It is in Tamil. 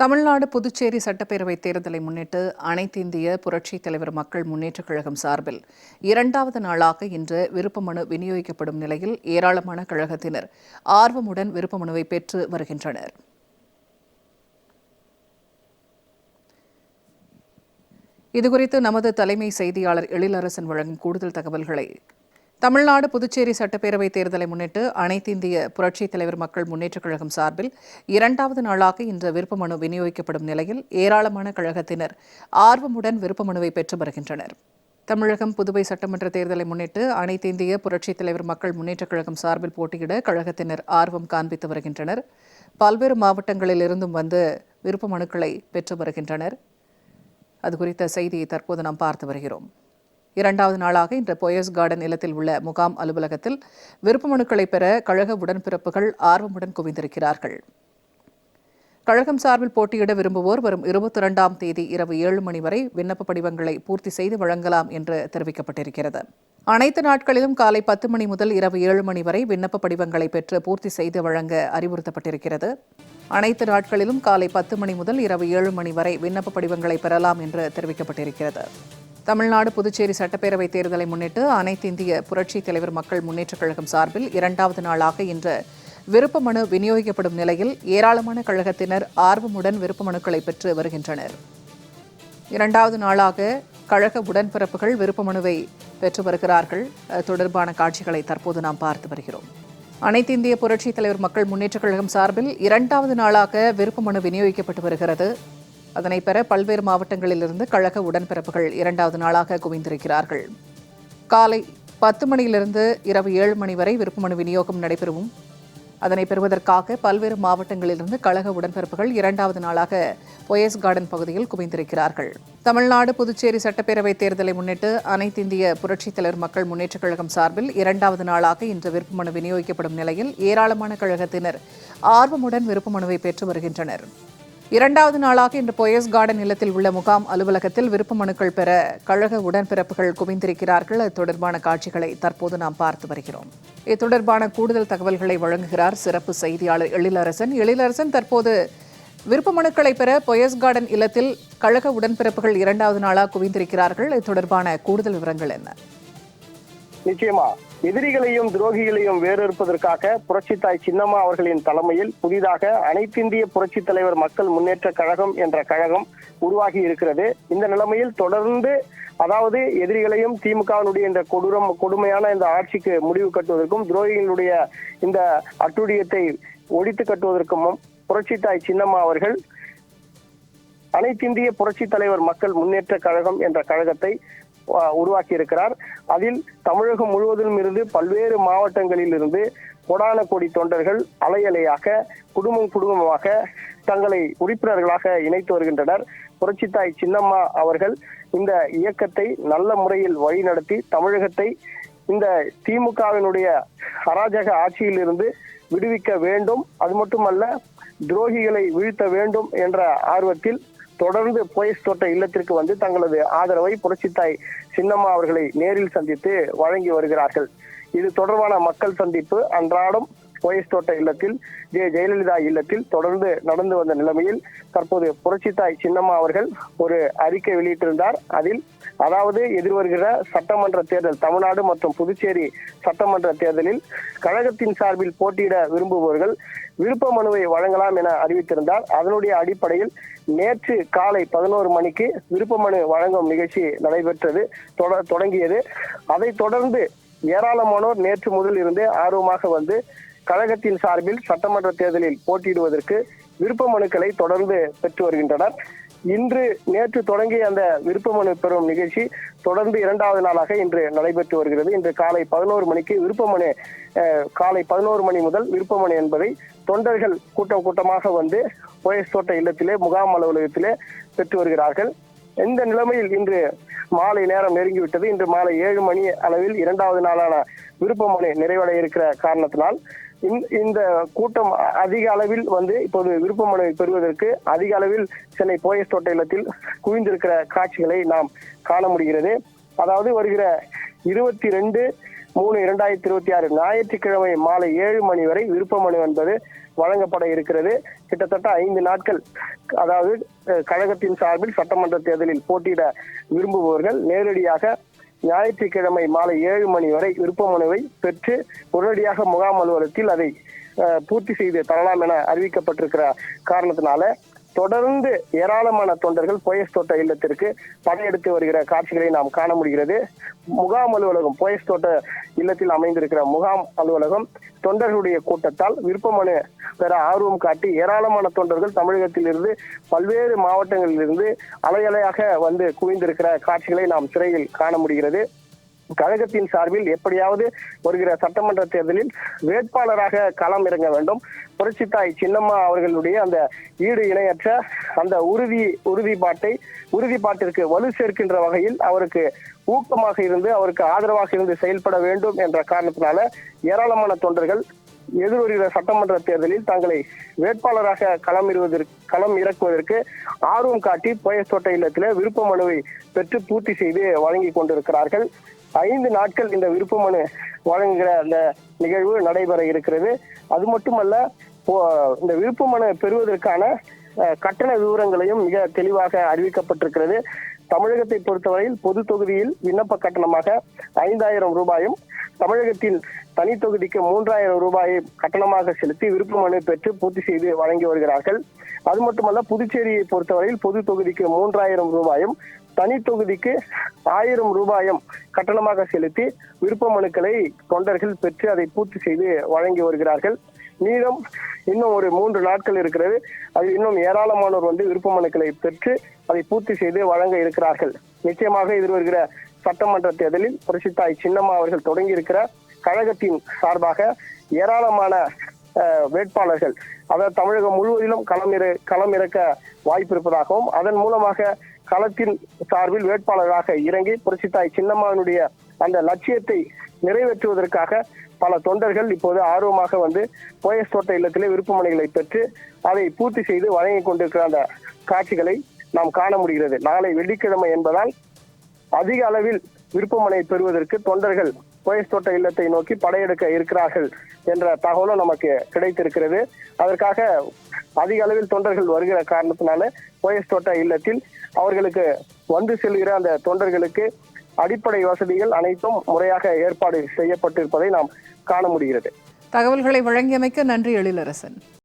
தமிழ்நாடு புதுச்சேரி சட்டப்பேரவைத் தேர்தலை முன்னிட்டு அனைத்திந்திய புரட்சித் தலைவர் மக்கள் முன்னேற்றக் கழகம் சார்பில் இரண்டாவது நாளாக இன்று விருப்ப மனு விநியோகிக்கப்படும் நிலையில் ஏராளமான கழகத்தினர் ஆர்வமுடன் விருப்ப மனுவை பெற்று வருகின்றனர். இதுகுறித்து நமது தலைமை செய்தியாளர் எழிலரசன் வழங்கும் கூடுதல் தகவல்களை. தமிழ்நாடு புதுச்சேரி சட்டப்பேரவைத் தேர்தலை முன்னிட்டு அனைத்திந்திய புரட்சித் தலைவர் மக்கள் முன்னேற்றக் கழகம் சார்பில் இரண்டாவது நாளாக இன்று விருப்ப மனு விநியோகிக்கப்படும் நிலையில் ஏராளமான கழகத்தினர் ஆர்வமுடன் விருப்ப மனுவை பெற்று வருகின்றனர். தமிழகம் புதுவை சட்டமன்ற தேர்தலை முன்னிட்டு அனைத்திந்திய புரட்சித் தலைவர் மக்கள் முன்னேற்றக் கழகம் சார்பில் போட்டியிட கழகத்தினர் ஆர்வம் காண்பித்து வருகின்றனர். பல்வேறு மாவட்டங்களில் இருந்தும் வந்து விருப்ப மனுக்களை பெற்று வருகின்றனர். அது குறித்த செய்தியை தற்போது நாம் பார்த்து வருகிறோம். இரண்டாவது நாளாக இன்று போயஸ் கார்டன் இல்லத்தில் உள்ள முகாம் அலுவலகத்தில் விருப்ப மனுக்களை பெற கழக உடன்பிறப்புகள் ஆர்வமுடன் குவிந்திருக்கிறார்கள். கழகம் சார்பில் போட்டியிட விரும்புவோர் வரும் 22ஆம் தேதி இரவு 7 மணி வரை விண்ணப்ப படிவங்களை பூர்த்தி செய்து வழங்கலாம் என்று தெரிவிக்கப்பட்டிருக்கிறது. அனைத்து நாட்களிலும் காலை 10 மணி முதல் இரவு 7 மணி வரை விண்ணப்ப படிவங்களை பெற்று பூர்த்தி செய்து வழங்க அறிவுறுத்தப்பட்டிருக்கிறது. அனைத்து நாட்களிலும் காலை 10 மணி முதல் இரவு 7 மணி வரை விண்ணப்ப படிவங்களை பெறலாம் என்று தெரிவிக்கப்பட்டிருக்கிறது. தமிழ்நாடு புதுச்சேரி சட்டப்பேரவைத் தேர்தலை முன்னிட்டு அனைத்திந்திய புரட்சித் தலைவர் மக்கள் முன்னேற்றக் கழகம் சார்பில் இரண்டாவது நாளாக இன்று விருப்ப மனு விநியோகிக்கப்படும் நிலையில் ஏராளமான கழகத்தினர் ஆர்வமுடன் விருப்ப மனுக்களை பெற்று வருகின்றனர். இரண்டாவது நாளாக கழக உடன்பிறப்புகள் விருப்ப மனுவை பெற்று வருகிறார்கள். தொடர்பான காட்சிகளை தற்போது நாம் பார்த்து வருகிறோம். அனைத்திந்திய புரட்சித் தலைவர் மக்கள் முன்னேற்றக் கழகம் சார்பில் இரண்டாவது நாளாக விருப்ப மனு விநியோகிக்கப்பட்டு வருகிறது. அதனை பெற பல்வேறு மாவட்டங்களிலிருந்து கழக உடன்பிறப்புகள் இரண்டாவது நாளாக குவிந்திருக்கிறார்கள். காலை 10 மணியிலிருந்து இரவு 7 மணி வரை விருப்ப மனு விநியோகம் நடைபெறவும் அதனை பெறுவதற்காக பல்வேறு மாவட்டங்களிலிருந்து கழக உடன்பிறப்புகள் இரண்டாவது நாளாக போயஸ் கார்டன் பகுதியில் குவிந்திருக்கிறார்கள். தமிழ்நாடு புதுச்சேரி சட்டப்பேரவைத் தேர்தலை முன்னிட்டு அனைத்திந்திய புரட்சித் தலைவர் மக்கள் முன்னேற்றக் கழகம் சார்பில் இரண்டாவது நாளாக இன்று விருப்ப மனு விநியோகிக்கப்படும் நிலையில் ஏராளமான கழகத்தினர் ஆர்வமுடன் விருப்ப மனுவை பெற்று வருகின்றனர். இரண்டாவது நாளாக இன்று போயஸ் கார்டன் இல்லத்தில் உள்ள முகாம் அலுவலகத்தில் விருப்ப மனுக்கள் பெற கழக உடன்பிறப்புகள் குவிந்திருக்கிறார்கள். அது தொடர்பான காட்சிகளை தற்போது நாம் பார்த்து வருகிறோம். இது தொடர்பான கூடுதல் தகவல்களை வழங்குகிறார் சிறப்பு செய்தியாளர் எழிலரசன். எழிலரசன், தற்போது விருப்ப மனுக்களை பெற போயஸ் கார்டன் இல்லத்தில் கழக உடன்பிறப்புகள் இரண்டாவது நாளாக குவிந்திருக்கிறார்கள். இது தொடர்பான கூடுதல் விவரங்கள் என்ன? நிச்சயமா எதிரிகளையும் துரோகிகளையும் வேறறுப்பதற்காக புரட்சித்தாய் சின்னம்மா அவர்களின் தலைமையில் புதிதாக அனைத்திந்திய புரட்சித் தலைவர் மக்கள் முன்னேற்ற கழகம் என்ற கழகம் உருவாகி இருக்கிறது. இந்த நிலைமையில் தொடர்ந்து அதாவது எதிரிகளையும் திமுகவினுடைய இந்த கொடுமையான இந்த ஆட்சிக்கு முடிவு கட்டுவதற்கும் துரோகிகளுடைய இந்த அட்டுழியத்தை ஒழித்து கட்டுவதற்கும் புரட்சித்தாய் சின்னம்மா அவர்கள் அனைத்திந்திய புரட்சித் தலைவர் மக்கள் முன்னேற்ற கழகம் என்ற கழகத்தை உருவாக்கி இருக்கிறார். அதில் தமிழகம் முழுவதும் இருந்து பல்வேறு மாவட்டங்களில் இருந்து கோடான கோடி தொண்டர்கள் அலையலையாக குடும்பமாக தங்களை உறுப்பினர்களாக இணைத்து வருகின்றனர். புரட்சித்தாய் சின்னம்மா அவர்கள் இந்த இயக்கத்தை நல்ல முறையில் வழிநடத்தி தமிழகத்தை இந்த திமுகவினுடைய அராஜக ஆட்சியிலிருந்து விடுவிக்க வேண்டும், அது மட்டுமல்ல துரோகிகளை வீழ்த்த வேண்டும் என்ற ஆர்வத்தில் தொடர்ந்து போயஸ் தோட்ட இல்லத்திற்கு வந்து தங்களது ஆதரவை புரட்சித்தாய் சின்னம்மா அவர்களை நேரில் சந்தித்து வழங்கி வருகிறார்கள். இது தொடர்பான மக்கள் சந்திப்பு அன்றாடம் போயஸ் தோட்ட இல்லத்தில் ஜெயலலிதா இல்லத்தில் தொடர்ந்து நடந்து வந்த நிலைமையில் தற்போது புரட்சித்தாய் சின்னம்மா அவர்கள் ஒரு அறிக்கை வெளியிட்டிருந்தார். அதில் அதாவது எதிர்வருகிற சட்டமன்ற தேர்தல், தமிழ்நாடு மற்றும் புதுச்சேரி சட்டமன்ற தேர்தலில் கழகத்தின் சார்பில் போட்டியிட விரும்புபவர்கள் விருப்ப மனுவை வழங்கலாம் என அறிவித்திருந்தார். அதனுடைய அடிப்படையில் நேற்று காலை 11 மணிக்கு விருப்ப மனு வழங்கும் நிகழ்ச்சி நடைபெற்றது தொடங்கியது. அதைத் தொடர்ந்து ஏராளமானோர் நேற்று முதல் இருந்து ஆர்வமாக வந்து கழகத்தின் சார்பில் சட்டமன்ற தேர்தலில் போட்டியிடுவதற்கு விருப்ப மனுக்களை தொடர்ந்து பெற்று வருகின்றனர். நேற்று தொடங்கிய அந்த விருப்ப மனு பெறும் நிகழ்ச்சி தொடர்ந்து இரண்டாவது நாளாக இன்று நடைபெற்று வருகிறது. இன்று காலை 11 மணிக்கு விருப்ப மனு காலை 11 மணி முதல் விருப்ப மனு என்பதை தொண்டர்கள் கூட்டமாக வந்து போயஸ் தோட்ட இல்லத்திலே முகாம் அலுவலகத்திலே பெற்று வருகிறார்கள். இந்த நிலைமையில் இன்று மாலை நேரம் நெருங்கிவிட்டது. இன்று மாலை 7 மணி அளவில் இரண்டாவது நாளான விருப்ப மனு நிறைவடைய இருக்கிற காரணத்தினால் இந்த கூட்டம் அதிக அளவில் வந்து இப்போது விருப்ப மனு பெறுவதற்கு அதிக அளவில் சென்னை போயஸ் தோட்ட இல்லத்தில் குவிந்திருக்கிற காட்சிகளை நாம் காண முடிகிறது. அதாவது வருகிற 22 3/2026 ஞாயிற்றுக்கிழமை மாலை 7 மணி வரை விருப்ப மனு என்பது வழங்கப்பட இருக்கிறது. கிட்டத்தட்ட 5 நாட்கள், அதாவது கழகத்தின் சார்பில் சட்டமன்ற தேர்தலில் போட்டியிட விரும்புபவர்கள் நேரடியாக ஞாயிற்றுக்கிழமை மாலை 7 மணி வரை விருப்ப மனுவை பெற்று உடனடியாக முகாம் அலுவலகத்தில் அதை பூர்த்தி செய்து தரலாம் என அறிவிக்கப்பட்டிருக்கிற காரணத்தினால தொடர்ந்து ஏராளமான தொண்டர்கள் போயஸ் தோட்ட இல்லத்திற்கு படையெடுத்து வருகிற காட்சிகளை நாம் காண முடிகிறது. முகாம் அலுவலகம், போயஸ் தோட்ட இல்லத்தில் அமைந்திருக்கிற முகாம் அலுவலகம் தொண்டர்களுடைய கூட்டத்தால் விருப்ப மனு பெற ஆர்வம் காட்டி ஏராளமான தொண்டர்கள் தமிழகத்தில் இருந்து பல்வேறு மாவட்டங்களில் இருந்து அலையலையாக வந்து குவிந்திருக்கிற காட்சிகளை நாம் திரையில் காண முடிகிறது. கழகத்தின் சார்பில் எப்படியாவது வருகிற சட்டமன்ற தேர்தலில் வேட்பாளராக களம் இறங்க வேண்டும். புரட்சித்தாய் சின்னம்மா அவர்களுடைய அந்த ஈடு இணையற்ற அந்த உறுதிப்பாட்டிற்கு வலு சேர்க்கின்ற வகையில் அவருக்கு ஊக்கமாக இருந்து, அவருக்கு ஆதரவாக இருந்து செயல்பட வேண்டும் என்ற காரணத்தினால ஏராளமான தொண்டர்கள் எதிர்வருகிற சட்டமன்ற தேர்தலில் தங்களை வேட்பாளராக களம் இறக்குவதற்கு ஆர்வம் காட்டி போயஸ் தோட்ட இல்லத்தில் விருப்ப மனுவை பெற்று பூர்த்தி செய்து வழங்கி கொண்டிருக்கிறார்கள். 5 நாட்கள் இந்த விருப்ப மனு வழங்குகிற அந்த நிகழ்வு நடைபெற இருக்கிறது. அது மட்டுமல்ல, இந்த விருப்ப மனு பெறுவதற்கான கட்டண விவரங்களையும் மிக தெளிவாக அறிவிக்கப்பட்டிருக்கிறது. தமிழகத்தை பொறுத்தவரையில் பொது தொகுதியில் விண்ணப்ப கட்டணமாக 5,000 ரூபாயும், தமிழகத்தில் தனி தொகுதிக்கு 3,000 ரூபாயை கட்டணமாக செலுத்தி விருப்ப மனு பெற்று பூர்த்தி செய்து வழங்கி வருகிறார்கள். அது மட்டுமல்ல, புதுச்சேரியை பொறுத்தவரையில் பொது தொகுதிக்கு 3,000 ரூபாயும், தனி தொகுதிக்கு 1,000 ரூபாயும் கட்டணமாக செலுத்தி விருப்ப மனுக்களை தொண்டர்கள் பெற்று அதை பூர்த்தி செய்து வழங்கி வருகிறார்கள். மீதம் இன்னும் ஒரு 3 நாட்கள் இருக்கிறது. அது இன்னும் ஏராளமானோர் வந்து விருப்ப மனுக்களை பெற்று அதை பூர்த்தி செய்து வழங்க இருக்கிறார்கள். நிச்சயமாக எதிர்வருகிற சட்டமன்ற தேர்தலில் புரட்சித்தாய் சின்னம்மா அவர்கள் தொடங்கி இருக்கிற கழகத்தின் சார்பாக ஏராளமான வேட்பாளர்கள், அதாவது தமிழகம் முழுவதிலும் களம் இறக்க வாய்ப்பு இருப்பதாகவும், அதன் மூலமாக களத்தின் சார்பில் வேட்பாளராக இறங்கி புரட்சித்தாய் சின்னம்மாவினுடைய அந்த லட்சியத்தை நிறைவேற்றுவதற்காக பல தொண்டர்கள் இப்போது ஆர்வமாக வந்து போயஸ் தோட்ட இல்லத்திலே விருப்ப மனுக்களை பெற்று அதை பூர்த்தி செய்து வழங்கி கொண்டிருக்கிற அந்த காட்சிகளை நாம் காண முடிகிறது. நாளை வெள்ளிக்கிழமை என்பதால் அதிக அளவில் விருப்ப மனுவை பெறுவதற்கு தொண்டர்கள் போயஸ் தோட்ட இல்லத்தை நோக்கி படையெடுக்க இருக்கிறார்கள் என்ற தகவலும் நமக்கு கிடைத்திருக்கிறது. அதற்காக அதிக அளவில் தொண்டர்கள் வருகிற காரணத்தினால போயஸ் தோட்ட இல்லத்தில் அவர்களுக்கு வந்து செல்கிற அந்த தொண்டர்களுக்கு அடிப்படை வசதிகள் அனைத்தும் முறையாக ஏற்பாடு செய்யப்பட்டிருப்பதை நாம் காண முடிகிறது. தகவல்களை வழங்கியமைக்க நன்றி எழிலரசன்.